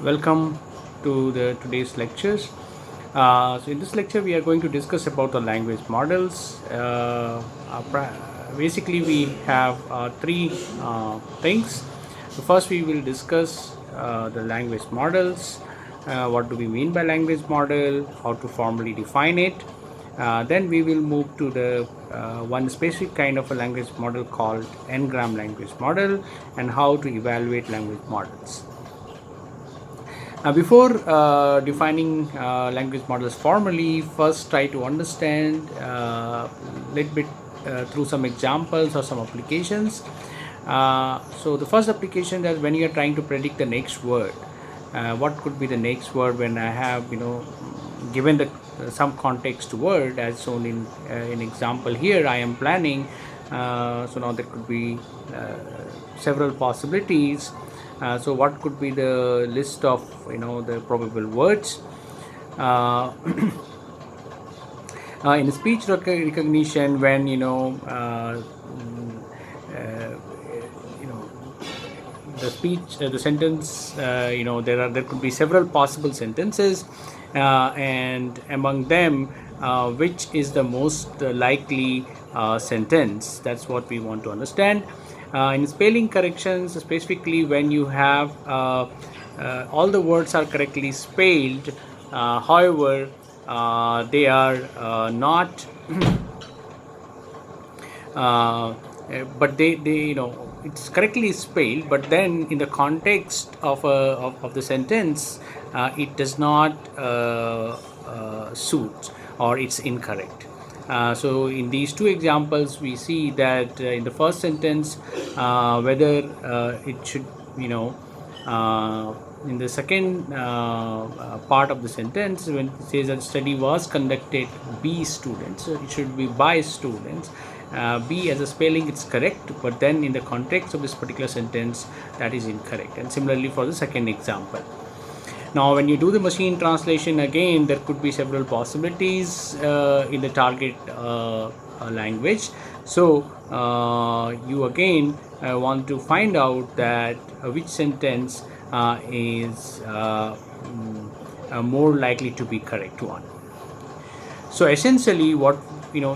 Welcome to the today's lectures. So in this lecture, we are going to discuss about the language models. Basically, we have three things. So first, we will discuss the language models. What do we mean by language model? How to formally define it? Then we will move to the one specific kind of a language model called N-gram language model and how to evaluate language models. Before defining language models formally, first try to understand a little bit through some examples or some applications. So the first application that when you are trying to predict the next word, what could be the next word when I have given the some context word as shown in example here. I am planning. So now there could be several possibilities. So what could be the list of the probable words uh, in speech recognition when you know the speech the sentence there could be several possible sentences, and among them which is the most likely sentence. That's what we want to understand. In spelling corrections, specifically when you have all the words are correctly spelled, however they are not uh, but they it's correctly spelled, but then in the context of the sentence it does not suit, or it's incorrect. So in these two examples we see that in the first sentence whether it should you know in the second part of the sentence, when it says that study was conducted by students, so it should be by students. B as a spelling it's correct, but then in the context of this particular sentence that is incorrect. And similarly for the second example. Now when you do the machine translation, again there could be several possibilities in the target language. So you again want to find out that which sentence is more likely to be correct one. So essentially what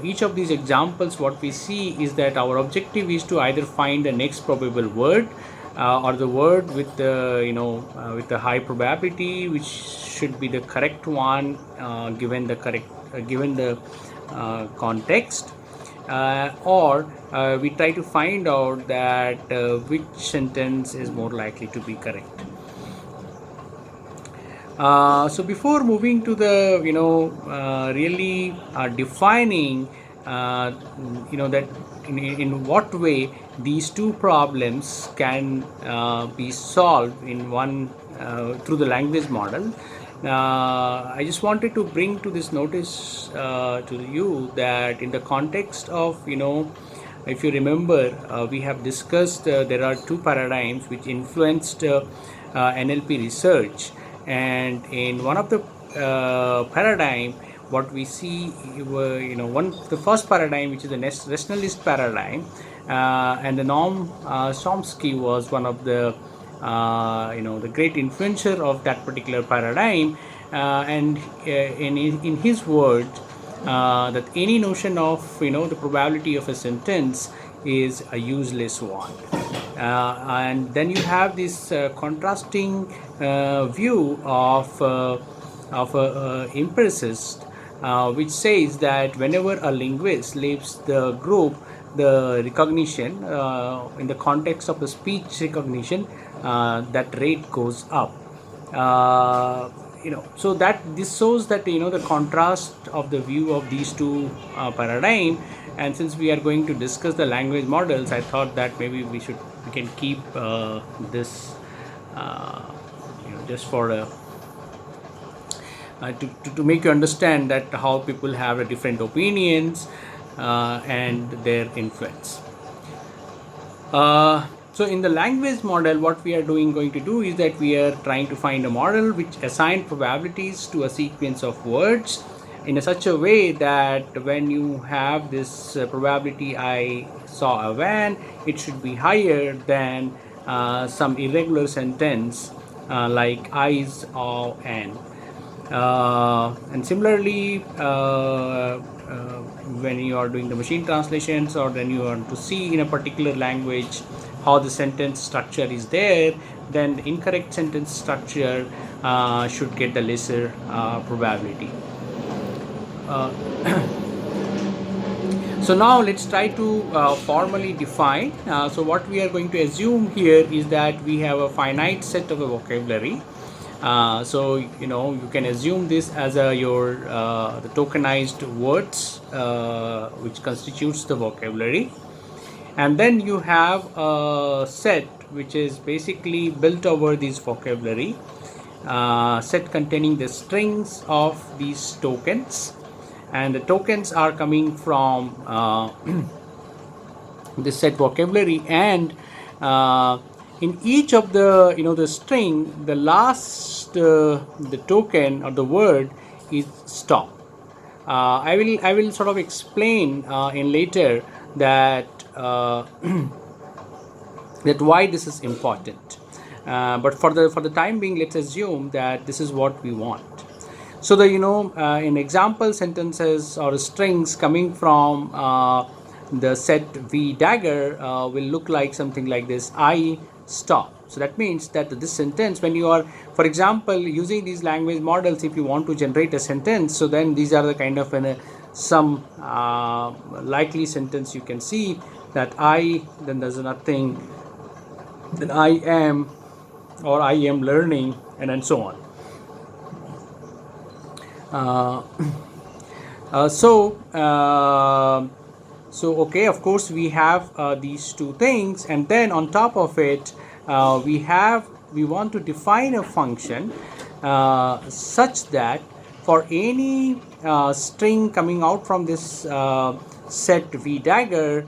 each of these examples, what we see is that our objective is to either find the next probable word or the word with the with the high probability, which should be the correct one given the context, or we try to find out that which sentence is more likely to be correct. So before moving to the really defining that in what way these two problems can be solved in one through the language model, I just wanted to bring to this notice to you that in the context of if you remember, we have discussed there are two paradigms which influenced NLP research. And in one of the paradigm, what we see, the first paradigm, which is the rationalist paradigm, and the Noam Chomsky was one of the the great influencer of that particular paradigm, and in his words, that any notion of the probability of a sentence is a useless one. And then you have this contrasting view of a empiricist, which says that whenever a linguist leaves the group, the recognition in the context of the speech recognition, that rate goes up. So that this shows that the contrast of the view of these two paradigm. And since we are going to discuss the language models, I thought that maybe we can keep this just for to make you understand that how people have different opinions and their influence. So in the language model, what we are going to do is that we are trying to find a model which assign probabilities to a sequence of words in a such a way that when you have this probability, I saw a van, it should be higher than some irregular sentence like eyes or an. And similarly, when you are doing the machine translations, or when you want to see in a particular language how the sentence structure is there, then the incorrect sentence structure should get the lesser probability. Uh, so now let's try to formally define. So what we are going to assume here is that we have a finite set of a vocabulary. So you can assume this as your the tokenized words which constitutes the vocabulary, and then you have a set which is basically built over this vocabulary set containing the strings of these tokens, and the tokens are coming from this set vocabulary, and in each of the the string, the last the token or the word is stop. I will sort of explain in later that that why this is important. But for the time being, let's assume that this is what we want. So the in example sentences or strings coming from the set V dagger will look like something like this: I stop. So that means that this sentence, when you are, for example, using these language models, if you want to generate a sentence, so then these are the kind of some likely sentence you can see that I, then there's nothing, then I am, or I am learning, and so on. So okay, of course we have these two things, and then on top of it we want to define a function such that for any string coming out from this set V dagger,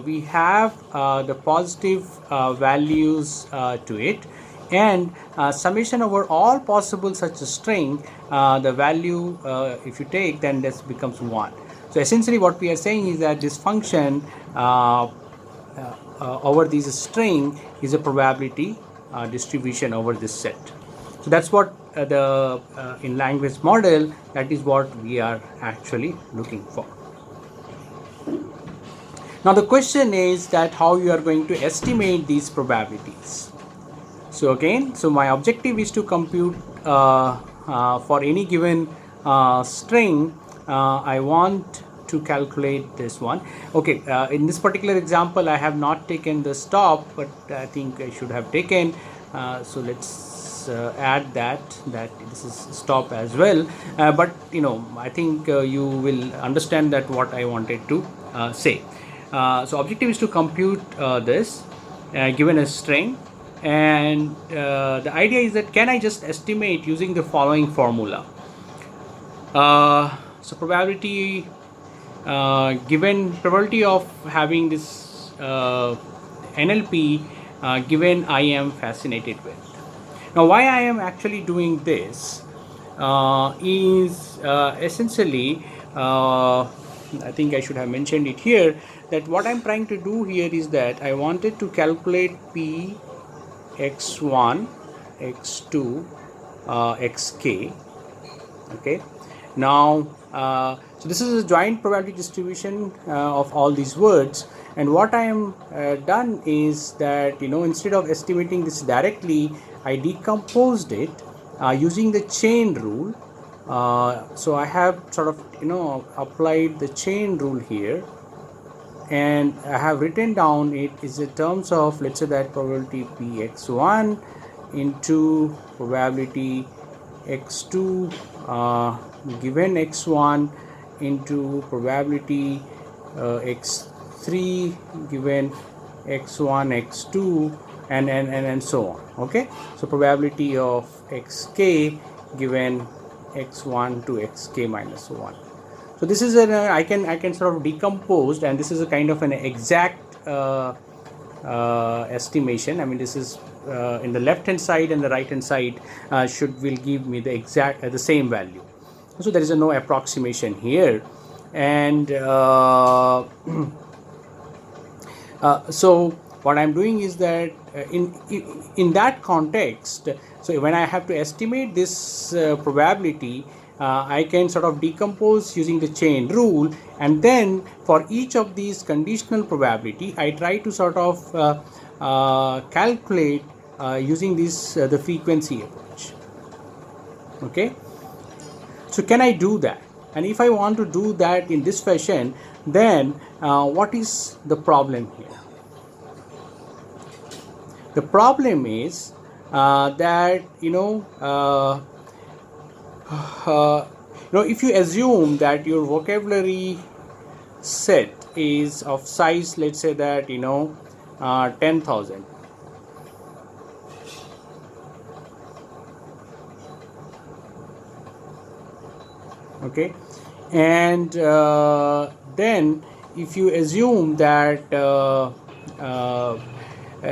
we have the positive values to it, and summation over all possible such a string, the value if you take, then this becomes 1. So essentially what we are saying is that this function over this string is a probability distribution over this set. So that's what the in language model, that is what we are actually looking for. Now the question is that how you are going to estimate these probabilities. So again, so my objective is to compute for any given string, I want to calculate this one. Okay, in this particular example I have not taken the stop, but I think I should have taken. So let's add that this is stop as well, but I think you will understand that what I wanted to say. So objective is to compute this given a string, and the idea is that can I just estimate using the following formula. So probability given probability of having this NLP given I am fascinated with. Now why I am actually doing this is essentially I think I should have mentioned it here, that what I'm trying to do here is that I wanted to calculate P x1 x2 xk. Okay, now so this is a joint probability distribution of all these words, and what I am done is that instead of estimating this directly, I decomposed it using the chain rule. So I have sort of applied the chain rule here, and I have written down it is in terms of, let's say that probability Px1 into probability x2 given x1 into probability x3 given x1 x2 and so on. Okay, so probability of xk given x1 to xk minus 1. So this is an I can sort of decompose, and this is a kind of an exact estimation. I mean, this is in the left hand side and the right hand side will give me the exact the same value. So there is no approximation here, and so what I'm doing is that in that context, so when I have to estimate this probability, I can sort of decompose using the chain rule, and then for each of these conditional probability, I try to sort of calculate using this the frequency approach. Okay, so can I do that? And if I want to do that in this fashion, then what is the problem here? The problem is that if you assume that your vocabulary set is of size, let's say that 10,000. Okay, and then if you assume that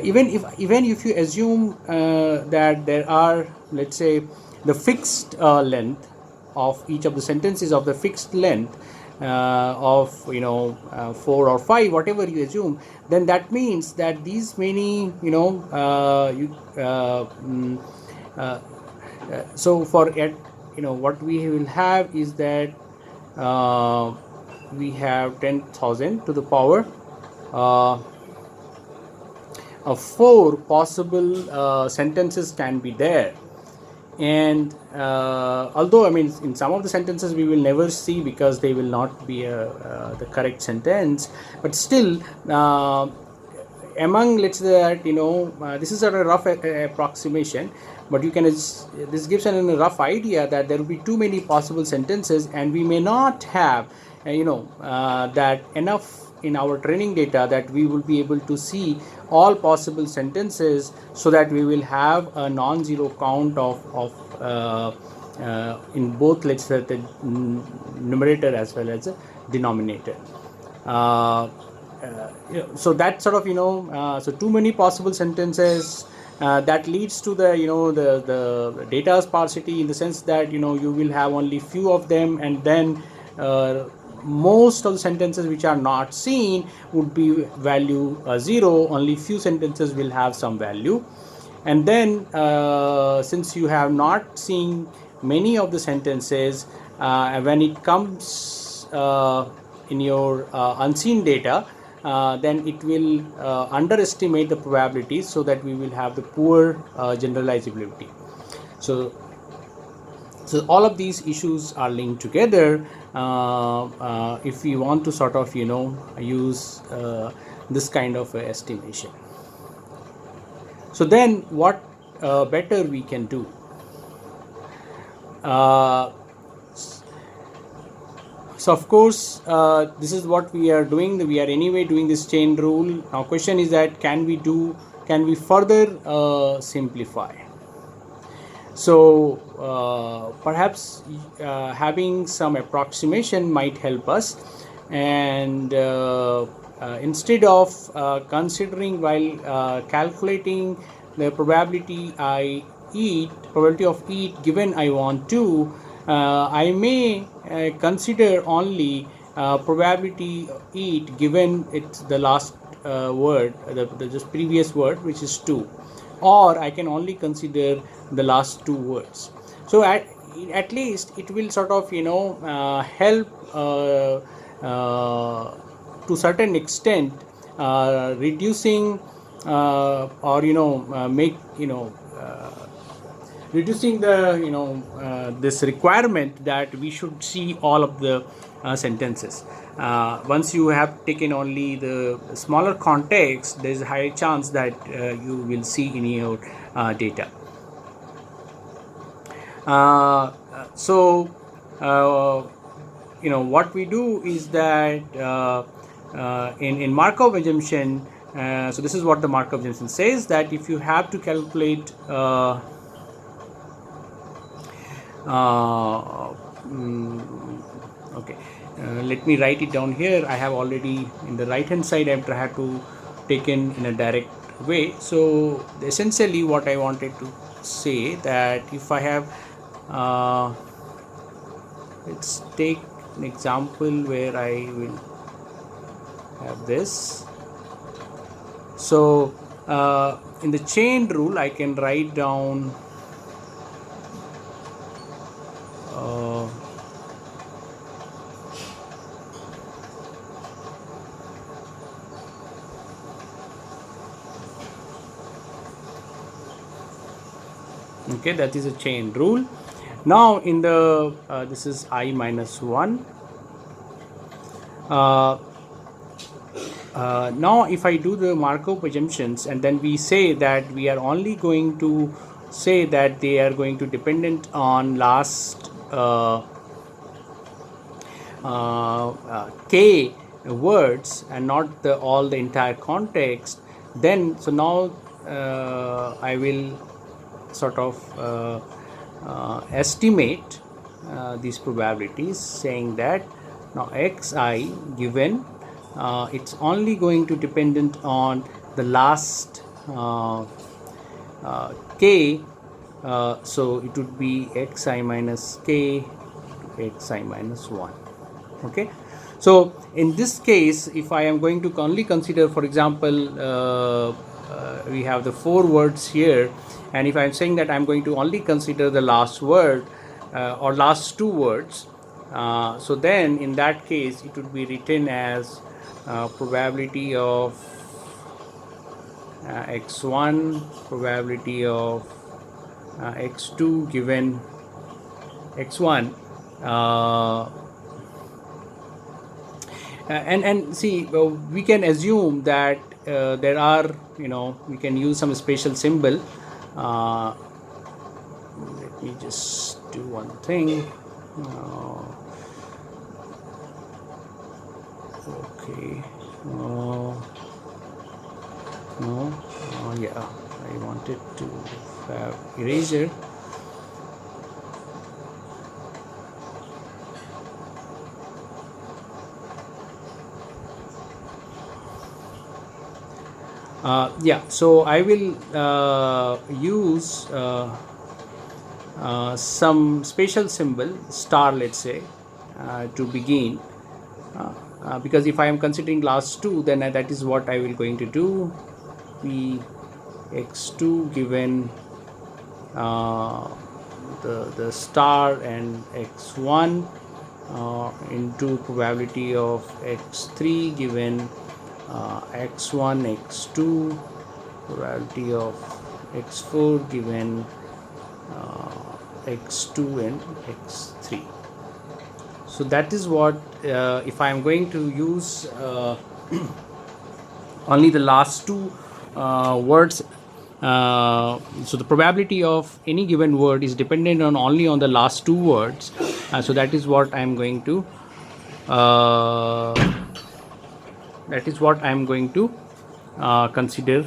even if you assume that there are, let's say, the fixed length of each of the sentences of the fixed length of 4 or 5, whatever you assume, then that means that these many so for what we will have is that we have 10,000 to the power of 4 possible sentences can be there. And although in some of the sentences we will never see because they will not be the correct sentence, but still among, let's say that this is a rough approximation, but you can this gives a rough idea that there will be too many possible sentences, and we may not have that enough in our training data that we will be able to see all possible sentences, so that we will have a non-zero count of in both, let's say, the numerator as well as the denominator. So that sort of so too many possible sentences, that leads to the the data sparsity, in the sense that you will have only few of them, and then most of the sentences which are not seen would be value 0. Only few sentences will have some value, and then since you have not seen many of the sentences, when it comes in your unseen data, then it will underestimate the probabilities, so that we will have the poor generalizability. So all of these issues are linked together if we want to sort of use this kind of estimation. So then what better we can do? So of course this is what we are doing. We are anyway doing this chain rule. Now question is that can we further simplify? So perhaps having some approximation might help us, and instead of considering while calculating the probability of eat given I want to, I may consider only probability eat given it's the last word, the just previous word, which is 2, or I can only consider the last 2 words. So at least it will sort of help to certain extent reducing or make reducing the this requirement that we should see all of the sentences. Once you have taken only the smaller context, there is a high chance that you will see in your data. So what we do is that in Markov assumption, so this is what the Markov assumption says, that if you have to calculate okay, let me write it down here. I have already in the right hand side, I have tried to taken in a direct way. So essentially what I wanted to say, that if I have let's take an example where I will have this. So in the chain rule, I can write down okay, that is a chain rule. Now in the this is I minus 1. Now if I do the Markov assumptions, and then we say that we are only going to say that they are going to dependent on last k words and not the all the entire context, then so now I will sort of estimate these probabilities, saying that now xi given it's only going to dependent on the last k, so it would be xi minus k to xi minus 1. Okay, so in this case, if I am going to only consider, for example, we have the 4 words here, and if I am saying that I am going to only consider the last word or last 2 words, so then in that case it would be written as probability of x1, probability of x2 given x1, and see, we can assume that there are, we can use some special symbol. Let me just do one thing. Okay, no, yeah, I wanted to have eraser. Yeah, so I will use some special symbol, star, let's say, to begin, because if I am considering last 2, then that is what I will going to do. P x2 given the star and x1 into probability of x3 given x1 x2, probability of x4 given x2 and x3. So that is what, if I am going to use only the last 2 words, so the probability of any given word is dependent on only on the last 2 words, so that is what I am going to consider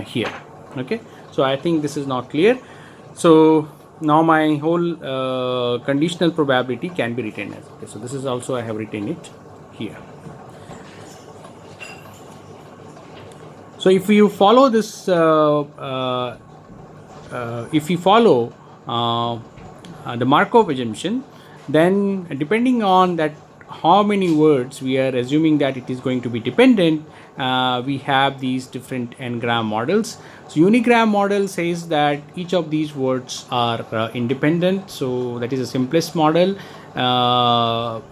here. Okay, so I think this is not clear. So now my whole conditional probability can be written as, okay, so this is also I have written it here. So if you follow this, if you follow the Markov assumption, then depending on that how many words we are assuming that it is going to be dependent, we have these different n-gram models. So unigram model says that each of these words are independent, so that is the simplest model. So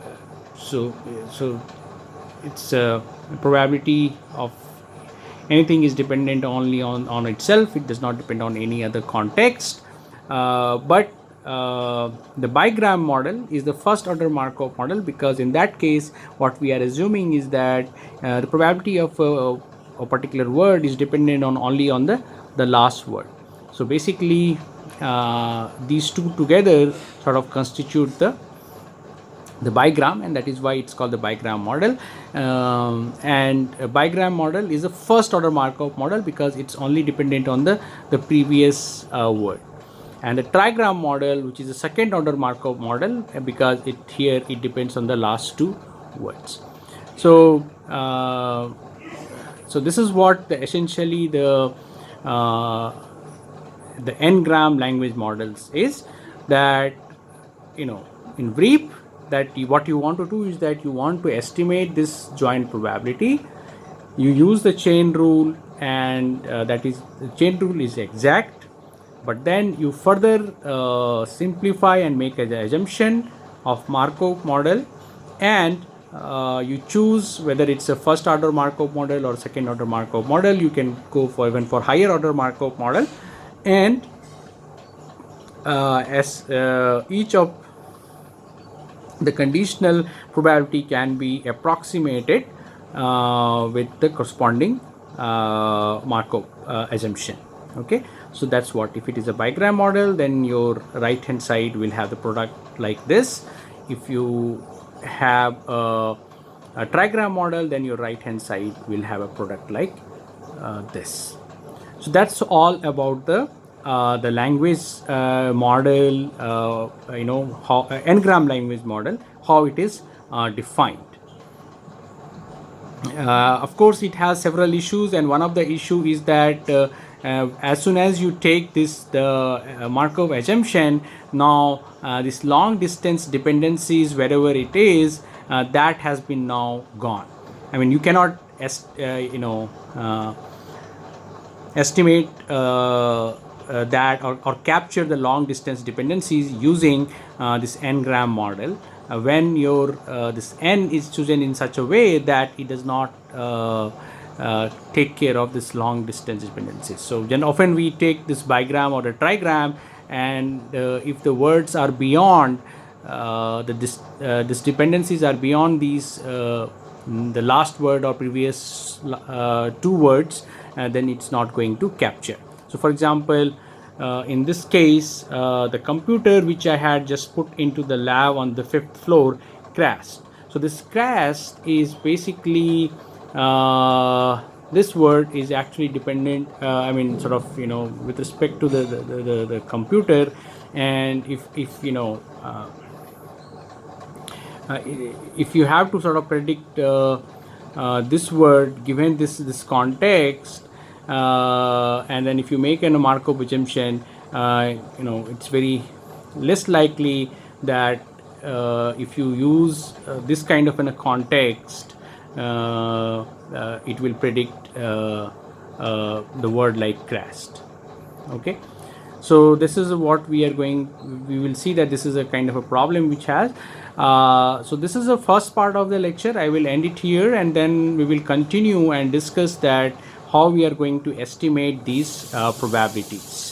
it's a probability of anything is dependent only on itself. It does not depend on any other context. But the bigram model is the first order Markov model, because in that case what we are assuming is that the probability of a particular word is dependent on only on the last word. So basically these two together sort of constitute the bigram, and that is why it's called the bigram model. And a bigram model is a first order Markov model because it's only dependent on the previous word. And the trigram model, which is a second order Markov model, because it depends on the last 2 words. So so this is what essentially the n-gram language models is, that in brief, that what you want to do is that you want to estimate this joint probability, You use the chain rule, and that is, the chain rule is exact, but then you further simplify and make an assumption of Markov model, and you choose whether it's a first order Markov model or second order Markov model. You can go for even for higher order Markov model, and as each of the conditional probability can be approximated with the corresponding Markov assumption. Okay, so that's what. If it is a bigram model, then your right hand side will have the product like this. If you have a trigram model, then your right hand side will have a product like this. So that's all about the language model, how n-gram language model, how it is defined. Of course, it has several issues, and one of the issue is that as soon as you take the Markov assumption, now this long distance dependencies, wherever it is, that has been now gone. I mean, you cannot estimate that or capture the long distance dependencies using this n-gram model when your this n is chosen in such a way that it does not take care of this long distance dependencies. So then often we take this bigram or a trigram, and if the words are beyond this dependencies are beyond these the last word or previous two words, then it's not going to capture. So for example, in this case, the computer which I had just put into the lab on the 5th floor crashed. So this crash is basically this word is actually dependent, I mean, sort of, with respect to the computer. And if if you have to sort of predict this word given this context, and then if you make a Markov assumption, it's very less likely that if you use this kind of in a context, it will predict the word like crashed. Okay, so this is what we will see that this is a kind of a problem which has so this is the first part of the lecture. I will end it here, and then we will continue and discuss that how we are going to estimate these probabilities.